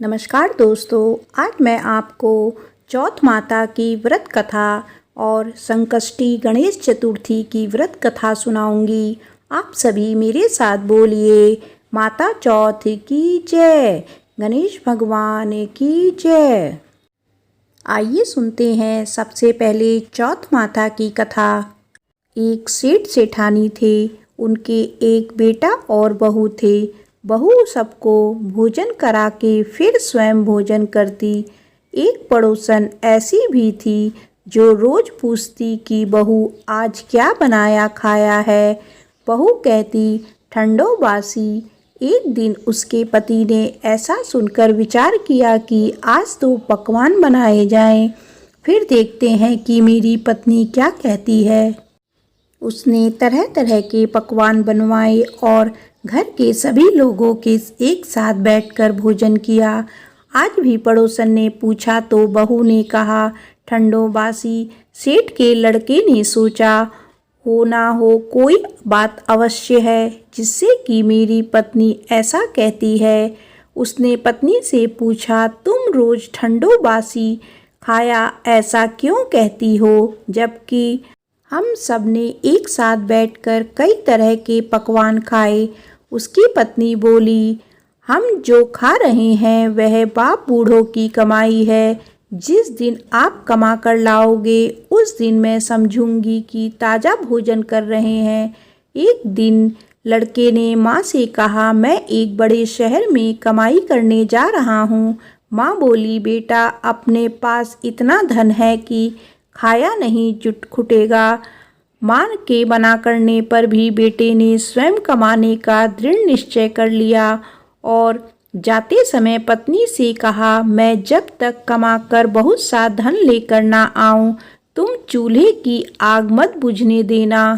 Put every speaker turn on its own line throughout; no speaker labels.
नमस्कार दोस्तों, आज मैं आपको चौथ माता की व्रत कथा और संकष्टी गणेश चतुर्थी की व्रत कथा सुनाऊंगी। आप सभी मेरे साथ बोलिए, माता चौथ की जय, गणेश भगवान की जय। आइए सुनते हैं सबसे पहले चौथ माता की कथा। एक सेठ सेठानी थे, उनके एक बेटा और बहू थे। बहू सबको भोजन करा के फिर स्वयं भोजन करती। एक पड़ोसन ऐसी भी थी जो रोज पूछती कि बहू आज क्या बनाया खाया है। बहू कहती ठंडो बासी। एक दिन उसके पति ने ऐसा सुनकर विचार किया कि आज तो पकवान बनाए जाएं, फिर देखते हैं कि मेरी पत्नी क्या कहती है। उसने तरह तरह के पकवान बनवाए और घर के सभी लोगों के एक साथ बैठकर भोजन किया। आज भी पड़ोसन ने पूछा तो बहू ने कहा ठंडो बासी। सेठ के लड़के ने सोचा हो ना हो कोई बात अवश्य है जिससे कि मेरी पत्नी ऐसा कहती है। उसने पत्नी से पूछा तुम रोज ठंडो बासी खाया ऐसा क्यों कहती हो, जबकि हम सब ने एक साथ बैठकर कई तरह के पकवान खाए। उसकी पत्नी बोली हम जो खा रहे हैं वह बाप बूढ़ों की कमाई है। जिस दिन आप कमा कर लाओगे उस दिन मैं समझूंगी कि ताज़ा भोजन कर रहे हैं। एक दिन लड़के ने माँ से कहा मैं एक बड़े शहर में कमाई करने जा रहा हूँ। माँ बोली बेटा अपने पास इतना धन है कि खाया नहीं खुटेगा। मां के मना करने पर भी बेटे ने स्वयं कमाने का दृढ़ निश्चय कर लिया और जाते समय पत्नी से कहा मैं जब तक कमाकर बहुत सा धन लेकर ना आऊं तुम चूल्हे की आग मत बुझने देना।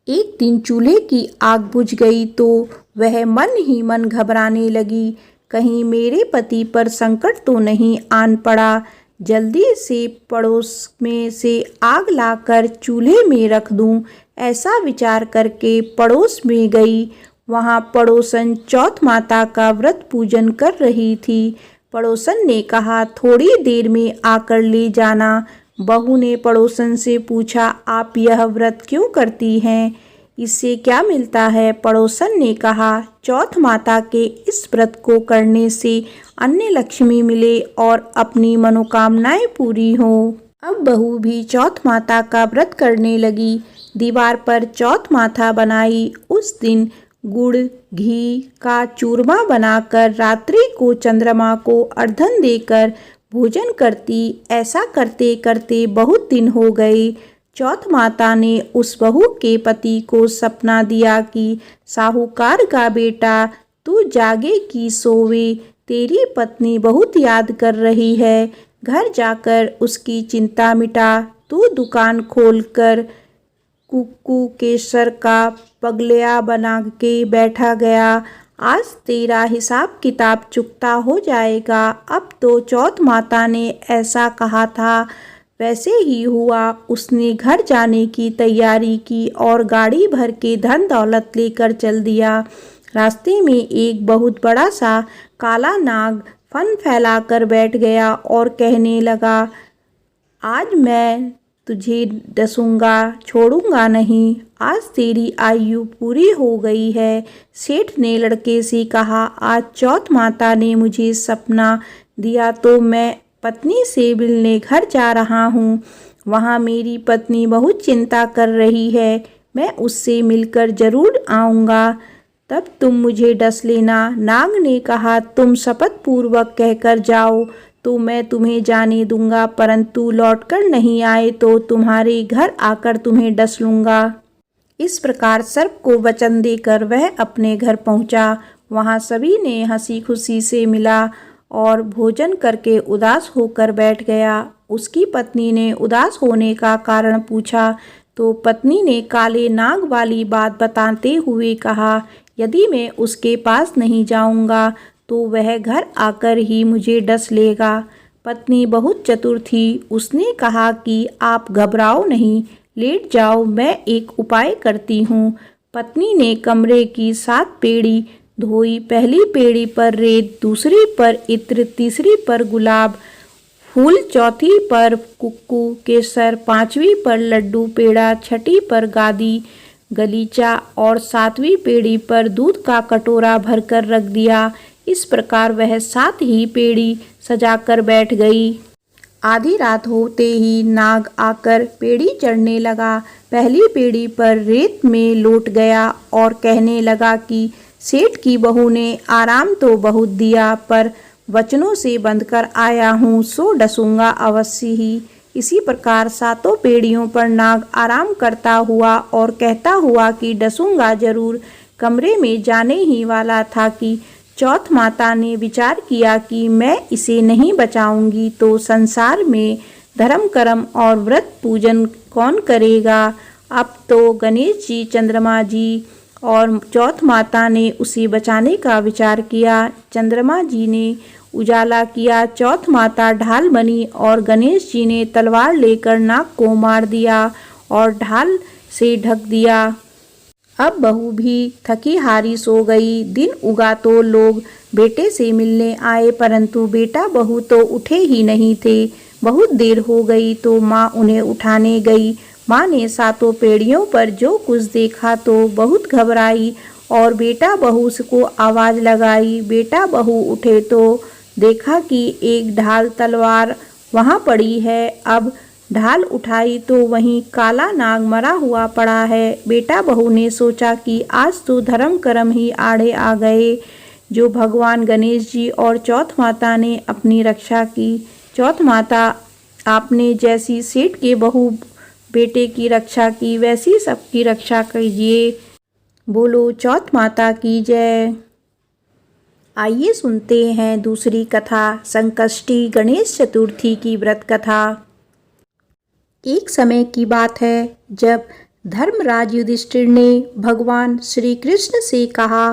एक दिन चूल्हे की आग बुझ गई तो वह मन ही मन घबराने लगी, कहीं मेरे पति पर संकट तो नहीं आन पड़ा। जल्दी से पड़ोस में से आग लाकर चूल्हे में रख दूं, ऐसा विचार करके पड़ोस में गई। वहां पड़ोसन चौथ माता का व्रत पूजन कर रही थी। पड़ोसन ने कहा थोड़ी देर में आकर ले जाना। बहू ने पड़ोसन से पूछा आप यह व्रत क्यों करती हैं, इससे क्या मिलता है। पड़ोसन ने कहा चौथ माता के इस व्रत को करने से अन्य लक्ष्मी मिले और अपनी मनोकामनाएं पूरी हो। अब बहू भी चौथ माता का व्रत करने लगी। दीवार पर चौथ माता बनाई। उस दिन गुड़ घी का चूरमा बनाकर रात्रि को चंद्रमा को अर्घ्य देकर भोजन करती। ऐसा करते करते बहुत दिन हो गए। चौथ माता ने उस बहू के पति को सपना दिया कि साहूकार का बेटा तू जागे कि सोवे, तेरी पत्नी बहुत याद कर रही है। घर जाकर उसकी चिंता मिटा। तू दुकान खोलकर कुक्कू केसर का पगलिया बना के बैठा गया। आज तेरा हिसाब किताब चुकता हो जाएगा। अब तो चौथ माता ने ऐसा कहा था वैसे ही हुआ। उसने घर जाने की तैयारी की और गाड़ी भर के धन दौलत लेकर चल दिया। रास्ते में एक बहुत बड़ा सा काला नाग फन फैलाकर बैठ गया और कहने लगा आज मैं तुझे डसूंगा, छोड़ूंगा नहीं। आज तेरी आयु पूरी हो गई है। सेठ ने लड़के से कहा आज चौथ माता ने मुझे सपना दिया तो मैं पत्नी से मिलने घर जा रहा हूँ। वहाँ मेरी पत्नी बहुत चिंता कर रही है। मैं उससे मिलकर जरूर आऊँगा, तब तुम मुझे डस लेना। नाग ने कहा तुम शपथ पूर्वक कहकर जाओ तो मैं तुम्हें जाने दूंगा, परंतु लौटकर नहीं आए तो तुम्हारे घर आकर तुम्हें डस लूँगा। इस प्रकार सर्प को वचन देकर वह अपने घर पहुँचा। वहाँ सभी ने हंसी खुशी से मिला और भोजन करके उदास होकर बैठ गया। उसकी पत्नी ने उदास होने का कारण पूछा तो पत्नी ने काले नाग वाली बात बताते हुए कहा यदि मैं उसके पास नहीं जाऊंगा तो वह घर आकर ही मुझे डस लेगा। पत्नी बहुत चतुर थी। उसने कहा कि आप घबराओ नहीं, लेट जाओ, मैं एक उपाय करती हूँ। पत्नी ने कमरे की 7 बेड़ी धोई, पहली पेड़ी पर रेत, दूसरी पर इत्र, तीसरी पर गुलाब फूल, चौथी पर कुक्कू केसर, पांचवी पर लड्डू पेड़ा, छठी पर गादी गलीचा और सातवीं पेड़ी पर दूध का कटोरा भरकर रख दिया। इस प्रकार वह 7 ही पेड़ी सजाकर बैठ गई। आधी रात होते ही नाग आकर पेड़ी चढ़ने लगा। पहली पेड़ी पर रेत में लौट गया और कहने लगा कि सेठ की बहू ने आराम तो बहुत दिया, पर वचनों से बंधकर आया हूँ, सो डसूंगा अवश्य ही। इसी प्रकार 7 पेड़ियों पर नाग आराम करता हुआ और कहता हुआ कि डसूंगा जरूर, कमरे में जाने ही वाला था कि चौथ माता ने विचार किया कि मैं इसे नहीं बचाऊंगी तो संसार में धर्म कर्म और व्रत पूजन कौन करेगा। अब तो गणेश जी, चंद्रमा जी और चौथ माता ने उसे बचाने का विचार किया। चंद्रमा जी ने उजाला किया, चौथ माता ढाल बनी और गणेश जी ने तलवार लेकर नाग को मार दिया और ढाल से ढक दिया। अब बहू भी थकी हारी सो गई। दिन उगा तो लोग बेटे से मिलने आए, परंतु बेटा बहू तो उठे ही नहीं थे। बहुत देर हो गई तो माँ उन्हें उठाने गई। माँ ने 7 पेड़ियों पर जो कुछ देखा तो बहुत घबराई और बेटा बहू को आवाज लगाई। बेटा बहू उठे तो देखा कि एक ढाल तलवार वहाँ पड़ी है। अब ढाल उठाई तो वहीं काला नाग मरा हुआ पड़ा है। बेटा बहू ने सोचा कि आज तो धर्म कर्म ही आड़े आ गए, जो भगवान गणेश जी और चौथ माता ने अपनी रक्षा की। चौथ माता, आपने जैसी सेठ के बहू बेटे की रक्षा की, वैसी सबकी रक्षा कीजिए। बोलो चौथ माता की जय। आइए सुनते हैं दूसरी कथा, संकष्टी गणेश चतुर्थी की व्रत कथा। एक समय की बात है जब धर्मराज युधिष्ठिर ने भगवान श्री कृष्ण से कहा,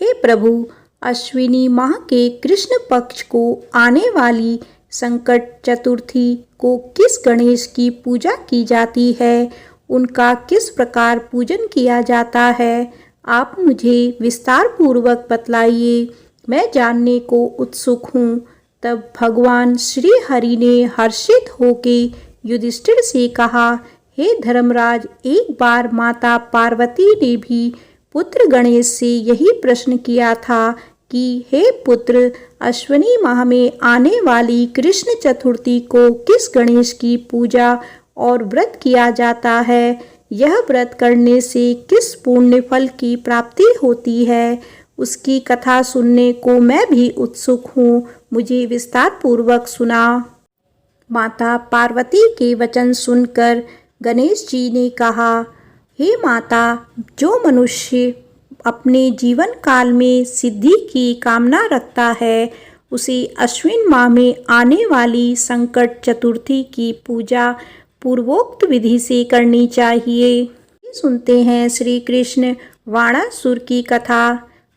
हे प्रभु, अश्विनी माह के कृष्ण पक्ष को आने वाली संकट चतुर्थी को किस गणेश की पूजा की जाती है, उनका किस प्रकार पूजन किया जाता है, आप मुझे विस्तार पूर्वक बतलाइए, मैं जानने को उत्सुक हूँ। तब भगवान श्री हरि ने हर्षित होके युधिष्ठिर से कहा, हे धर्मराज, एक बार माता पार्वती ने भी पुत्र गणेश से यही प्रश्न किया था कि हे पुत्र, अश्विनी माह में आने वाली कृष्ण चतुर्थी को किस गणेश की पूजा और व्रत किया जाता है, यह व्रत करने से किस पुण्य फल की प्राप्ति होती है, उसकी कथा सुनने को मैं भी उत्सुक हूँ, मुझे विस्तार पूर्वक सुना। माता पार्वती के वचन सुनकर गणेश जी ने कहा, हे माता, जो मनुष्य अपने जीवन काल में सिद्धि की कामना रखता है, उसे अश्विन माह में आने वाली संकट चतुर्थी की पूजा पूर्वोक्त विधि से करनी चाहिए। सुनते हैं श्री कृष्ण वाणासुर की कथा।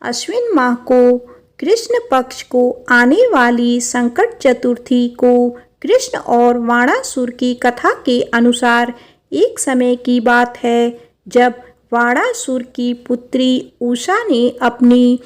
अश्विन माह को कृष्ण पक्ष को आने वाली संकट चतुर्थी को कृष्ण और वाणासुर की कथा के अनुसार एक समय की बात है जब वाणासुर की पुत्री उषा ने अपनी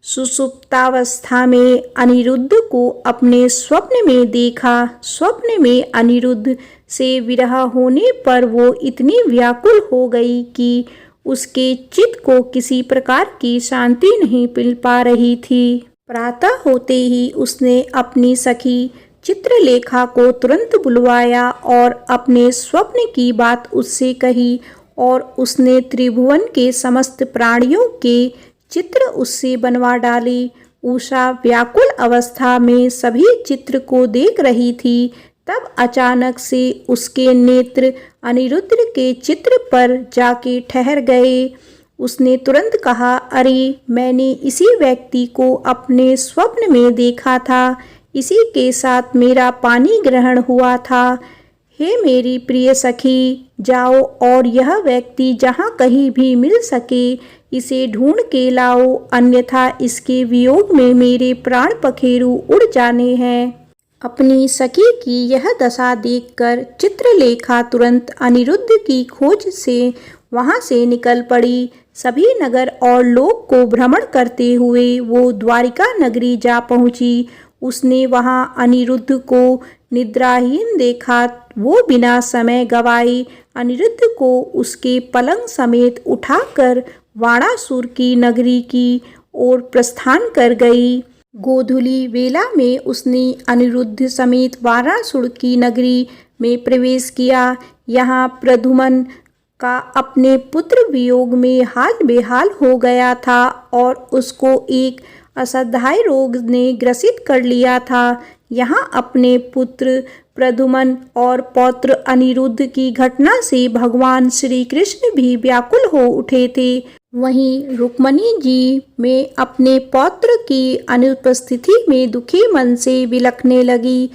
सुषुप्तावस्था में अनिरुद्ध को अपने स्वप्न में देखा। स्वप्न में अनिरुद्ध से विरह होने पर वो इतनी व्याकुल हो गई कि उसके चित्त को किसी प्रकार की शांति नहीं मिल पा रही थी। प्रातः होते ही उसने अपनी सखी चित्रलेखा को तुरंत बुलवाया और अपने स्वप्न की बात उससे कही और उसने त्रिभुवन के समस्त प्राणियों के चित्र उससे बनवा डाले। उषा व्याकुल अवस्था में सभी चित्र को देख रही थी। तब अचानक से उसके नेत्र अनिरुद्ध के चित्र पर जाके ठहर गए। उसने तुरंत कहा, अरे, मैंने इसी व्यक्ति को अपने स्वप्न में देखा था, इसी के साथ मेरा पानी ग्रहण हुआ था। हे मेरी प्रिय सखी, जाओ और यह व्यक्ति जहाँ कहीं भी मिल सके इसे ढूंढ के लाओ, अन्यथा इसके वियोग में मेरे प्राण पखेरु उड़ जाने हैं। अपनी सखी की यह दशा देखकर चित्रलेखा तुरंत अनिरुद्ध की खोज से वहाँ से निकल पड़ी। सभी नगर और लोक को भ्रमण करते हुए वो द्वारिका नगरी जा पहुँची। उसने वहाँ अनिरुद्ध को निद्राहीन देखा। वो बिना समय गवाए अनिरुद्ध को उसके पलंग समेत उठाकर वाणासुर की नगरी की ओर प्रस्थान कर गई। गोधूली वेला में उसने अनिरुद्ध समेत वाणासुर की नगरी में प्रवेश किया। यहाँ प्रद्युम्न का अपने पुत्र वियोग में हाल बेहाल हो गया था और उसको एक असाध्य रोग ने ग्रसित कर लिया था। यहाँ अपने पुत्र प्रद्युम्न और पौत्र अनिरुद्ध की घटना से भगवान श्री कृष्ण भी व्याकुल हो उठे थे। वहीं रुक्मिणी जी में अपने पौत्र की अनुपस्थिति में दुखी मन से विलखने लगी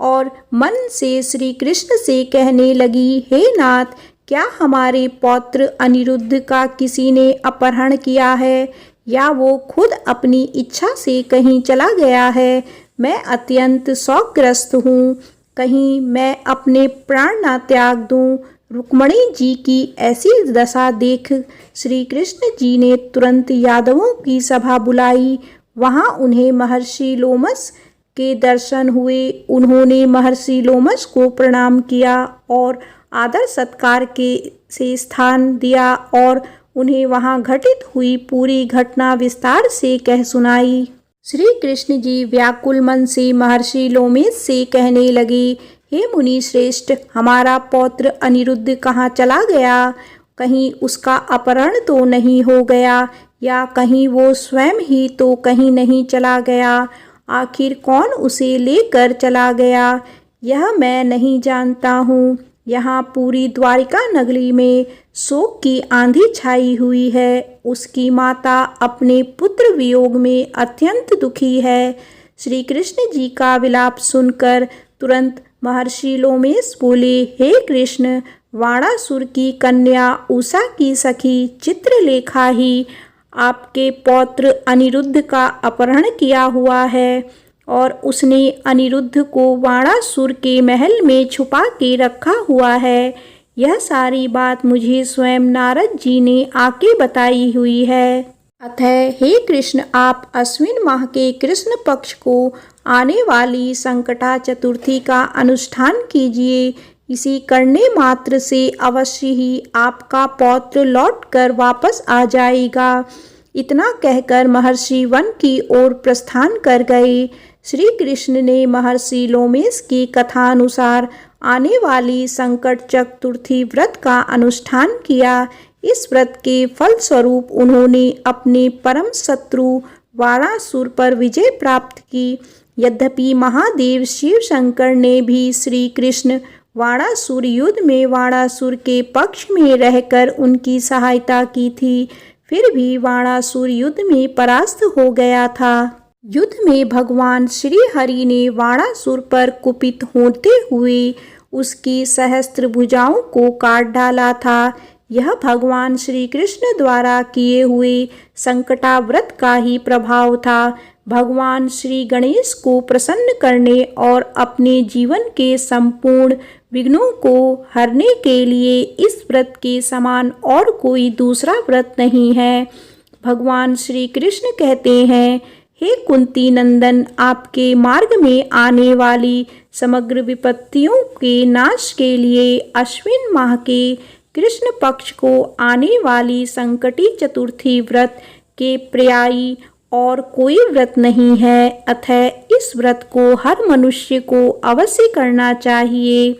और मन से श्री कृष्ण से कहने लगी, हे नाथ, क्या हमारे पौत्र अनिरुद्ध का किसी ने अपहरण किया है या वो खुद अपनी इच्छा से कहीं चला गया है? मैं अत्यंत शोकग्रस्त हूँ। कहीं मैं अपने प्राण न त्याग दूँ। रुक्मिणी जी की ऐसी दशा देख श्री कृष्ण जी ने तुरंत यादवों की सभा बुलाई। वहाँ उन्हें महर्षि लोमस के दर्शन हुए। उन्होंने महर्षि लोमस को प्रणाम किया और आदर सत्कार से स्थान दिया और उन्हें वहाँ घटित हुई पूरी घटना विस्तार से कह सुनाई। श्री कृष्ण जी व्याकुल मन से महर्षि लोमस से कहने लगे, हे मुनि श्रेष्ठ, हमारा पौत्र अनिरुद्ध कहाँ चला गया? कहीं उसका अपहरण तो नहीं हो गया या कहीं वो स्वयं ही तो कहीं नहीं चला गया? आखिर कौन उसे लेकर चला गया, यह मैं नहीं जानता हूँ। यहाँ पूरी द्वारिका नगरी में शोक की आंधी छाई हुई है। उसकी माता अपने पुत्र वियोग में अत्यंत दुखी है। श्री कृष्ण जी का विलाप सुनकर तुरंत महर्षि लोमस बोले, हे कृष्ण, वाणासुर की कन्या उषा की सखी चित्रलेखा ही आपके पौत्र अनिरुद्ध का अपहरण किया हुआ है और उसने अनिरुद्ध को वाणासुर के महल में छुपा के रखा हुआ है। यह सारी बात मुझे स्वयं नारद जी ने आके बताई हुई है। अतः हे कृष्ण, आप अश्विन माह के कृष्ण पक्ष को आने वाली संकटा चतुर्थी का अनुष्ठान कीजिए। इसी करने मात्र से अवश्य ही आपका पौत्र लौटकर वापस आ जाएगा। इतना कहकर महर्षि वन की ओर प्रस्थान कर गए। श्री कृष्ण ने महर्षि लोमस की कथा अनुसार आने वाली संकट चतुर्थी व्रत का अनुष्ठान किया। इस व्रत के फलस्वरूप उन्होंने अपने परम शत्रु वाणासुर पर विजय प्राप्त की। यद्यपि महादेव शिव शंकर ने भी श्री कृष्ण वाणासुर युद्ध में वाणासुर के पक्ष में रहकर उनकी सहायता की थी, फिर भी वाणासुर युद्ध में परास्त हो गया था। युद्ध में भगवान श्री हरि ने वाणासुर पर कुपित होते हुए उसकी सहस्त्र भुजाओं को काट डाला था। यह भगवान श्री कृष्ण द्वारा किए हुए संकटाव्रत का ही प्रभाव था। भगवान श्री गणेश को प्रसन्न करने और अपने जीवन के संपूर्ण विघ्नों को हरने के लिए इस व्रत के समान और कोई दूसरा व्रत नहीं है। भगवान श्री कृष्ण कहते हैं, हे कुंती नंदन, आपके मार्ग में आने वाली समग्र विपत्तियों के नाश के लिए अश्विन माह के कृष्ण पक्ष को आने वाली संकटी चतुर्थी व्रत के पर्यायी और कोई व्रत नहीं है। अतः इस व्रत को हर मनुष्य को अवश्य करना चाहिए।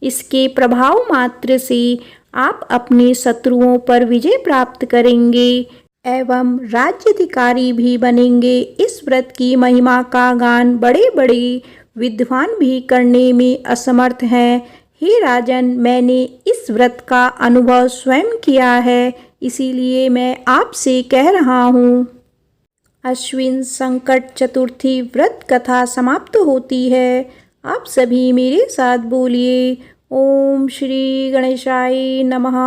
इसके प्रभाव मात्र से आप अपने शत्रुओं पर विजय प्राप्त करेंगे एवं राज्याधिकारी भी बनेंगे। इस व्रत की महिमा का गान बड़े बड़े विद्वान भी करने में असमर्थ हैं। हे राजन, मैंने इस व्रत का अनुभव स्वयं किया है, इसीलिए मैं आपसे कह रहा हूँ। अश्विन संकट चतुर्थी व्रत कथा समाप्त होती है। आप सभी मेरे साथ बोलिए, ओम श्री गणेशाय नमः।